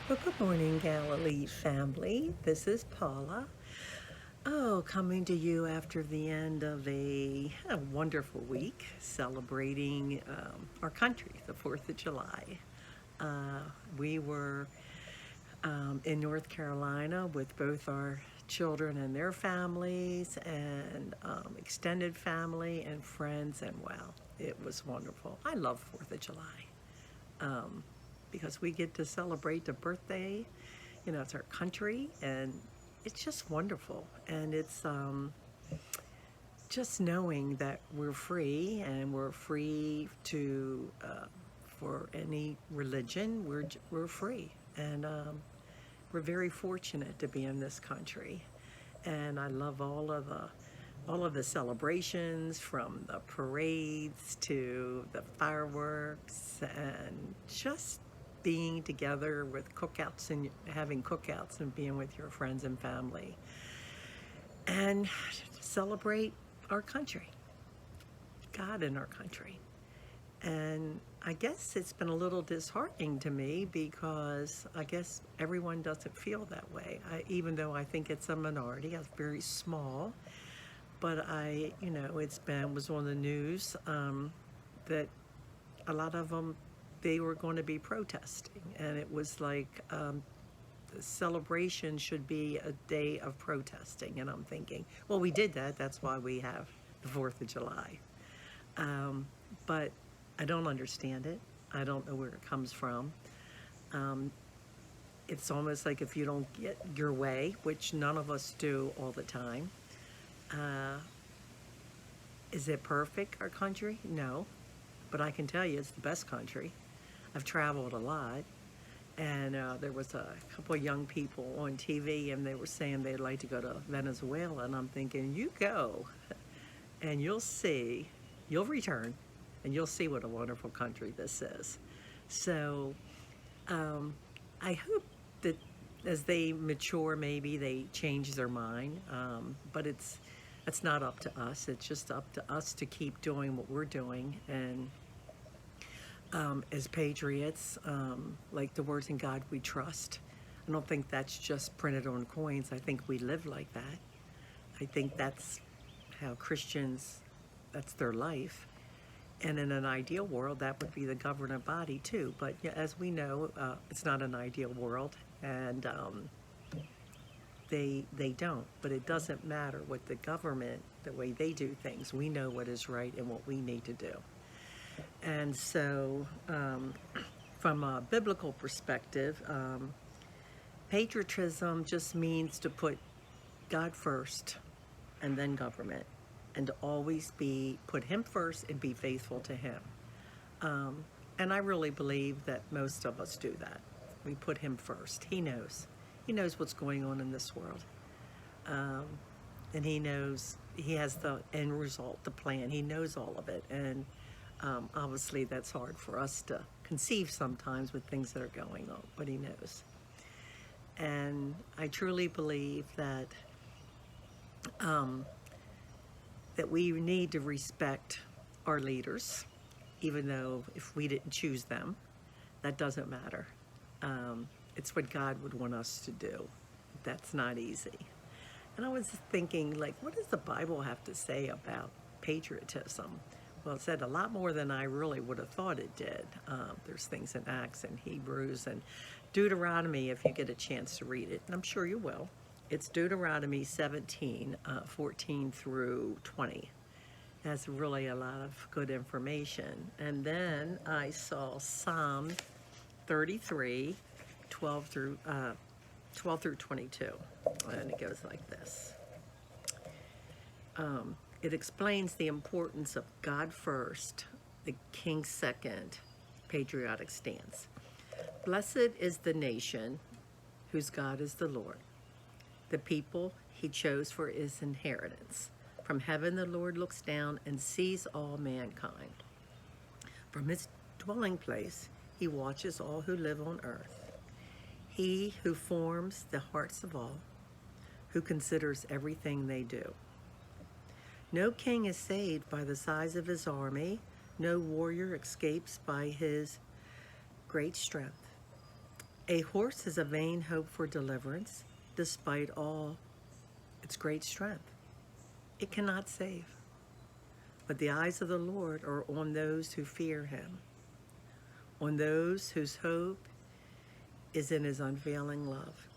Well, good morning, Galilee family. This is Paula. Oh, coming to you after the end of a wonderful week celebrating our country, the 4th of July. Uh, we were in North Carolina with both our children and their families and extended family and friends, and wow, it was wonderful. I love 4th of July because we get to celebrate the birthday. It's our country, and it's just wonderful. And it's just knowing that we're free and we're free to for any religion. We're free, and we're very fortunate to be in this country. And I love all of the celebrations, from the parades to the fireworks, and just being together with cookouts and having cookouts and being with your friends and family and celebrate our country, God in our country. And I guess it's been a little disheartening to me because I guess everyone doesn't feel that way. Even though I think it's a minority, it's very small, but was on the news that a lot of them, they were going to be protesting, and it was like the celebration should be a day of protesting. And I'm thinking, well, we did that. That's why we have the 4th of July. But I don't understand it. I don't know where it comes from. It's almost like if you don't get your way, which none of us do all the time. Is it perfect, our country? No. But I can tell you it's the best country. I've traveled a lot, and there was a couple of young people on TV, and they were saying they'd like to go to Venezuela, and I'm thinking, you go, and you'll return, and you'll see what a wonderful country this is. So I hope that as they mature, maybe they change their mind, but it's not up to us. It's just up to us to keep doing what we're doing, and as patriots, like the words in God we trust. I don't think that's just printed on coins. I think we live like that. I think that's how Christians, that's their life. And in an ideal world, that would be the governing body too. But yeah, as we know, it's not an ideal world, and they don't. But it doesn't matter what the government, the way they do things. We know what is right and what we need to do. And so, from a biblical perspective, patriotism just means to put God first and then government, and to always put Him first and be faithful to Him. And I really believe that most of us do that. We put Him first. He knows. He knows what's going on in this world. And He knows, He has the end result, the plan. He knows all of it. And obviously that's hard for us to conceive sometimes with things that are going on, but He knows. And I truly believe that that we need to respect our leaders, even though if we didn't choose them, that doesn't matter. It's what God would want us to do. That's not easy. And I was thinking, like, what does the Bible have to say about patriotism? Well, it said a lot more than I really would have thought it did. There's things in Acts and Hebrews and Deuteronomy, if you get a chance to read it, and I'm sure you will. It's Deuteronomy 17, 14 through 20. It has really a lot of good information. And then I saw Psalm 33, 12 through 22, and it goes like this. It explains the importance of God first, the King second, patriotic stance. Blessed is the nation whose God is the Lord, the people He chose for His inheritance. From heaven the Lord looks down and sees all mankind. From His dwelling place He watches all who live on earth. He who forms the hearts of all, who considers everything they do. No king is saved by the size of his army. No warrior escapes by his great strength. A horse is a vain hope for deliverance, despite all its great strength. It cannot save. But the eyes of the Lord are on those who fear him, on those whose hope is in his unfailing love,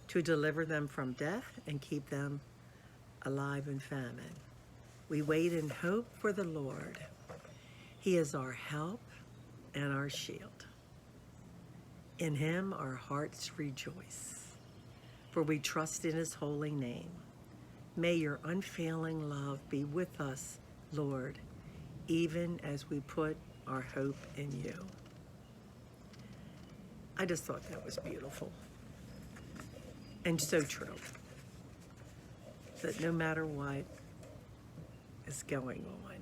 to deliver them from death and keep them alive in famine. We wait in hope for the Lord. He is our help and our shield. In him our hearts rejoice, for we trust in his holy name. May your unfailing love be with us, Lord, even as we put our hope in you. I just thought that was beautiful and so true, that no matter what is going on,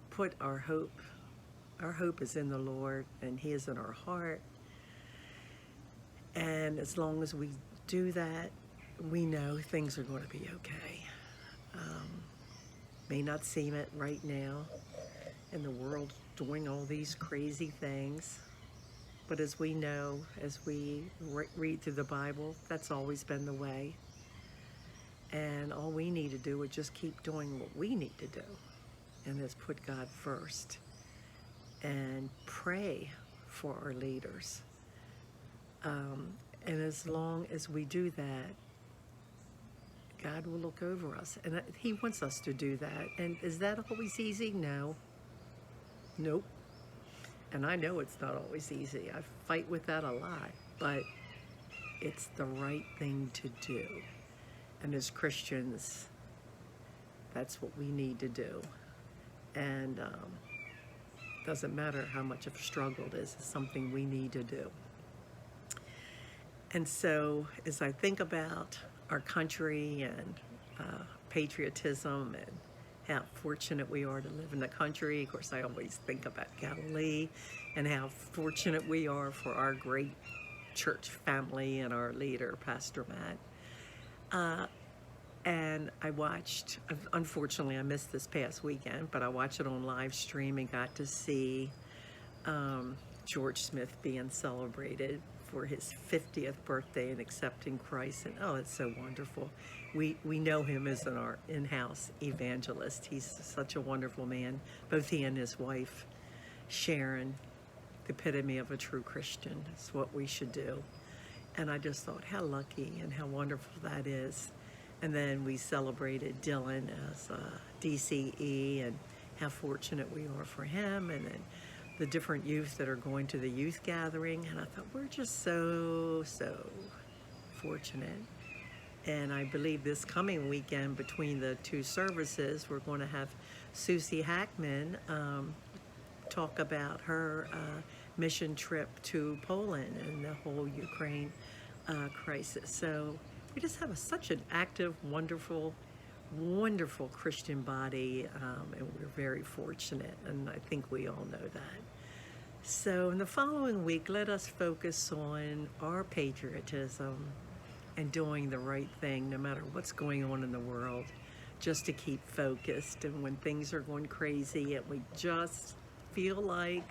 put our hope is in the Lord, and he is in our heart. And as long as we do that, we know things are going to be okay. May not seem it right now, and the world doing all these crazy things. But as we know, as we read through the Bible, that's always been the way. And all we need to do is just keep doing what we need to do, and is put God first and pray for our leaders. And as long as we do that, God will look over us. And he wants us to do that. And is that always easy? No. Nope. And I know it's not always easy. I fight with that a lot. But it's the right thing to do. And as Christians, that's what we need to do. And doesn't matter how much of a struggle it is, it's something we need to do. And so as I think about our country and patriotism and how fortunate we are to live in the country, of course I always think about Galilee and how fortunate we are for our great church family and our leader, Pastor Matt. And I watched, unfortunately I missed this past weekend, but I watched it on live stream and got to see George Smith being celebrated for his 50th birthday and accepting Christ. And oh, it's so wonderful. We know him as our in-house evangelist. He's such a wonderful man. Both he and his wife, Sharon, the epitome of a true Christian. It's what we should do. And I just thought how lucky and how wonderful that is. And then we celebrated Dylan as DCE and how fortunate we are for him, and then the different youth that are going to the youth gathering. And I thought we're just so fortunate. And I believe this coming weekend between the two services, we're going to have Susie Hackman talk about her mission trip to Poland and the whole Ukraine crisis. So we just have such an active, wonderful Christian body, and we're very fortunate, and I think we all know that. So in the following week, let us focus on our patriotism and doing the right thing no matter what's going on in the world, just to keep focused. And when things are going crazy and we just feel like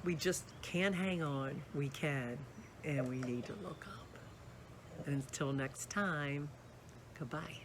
we just can't hang on, we can, and we need to look up. And until next time, goodbye.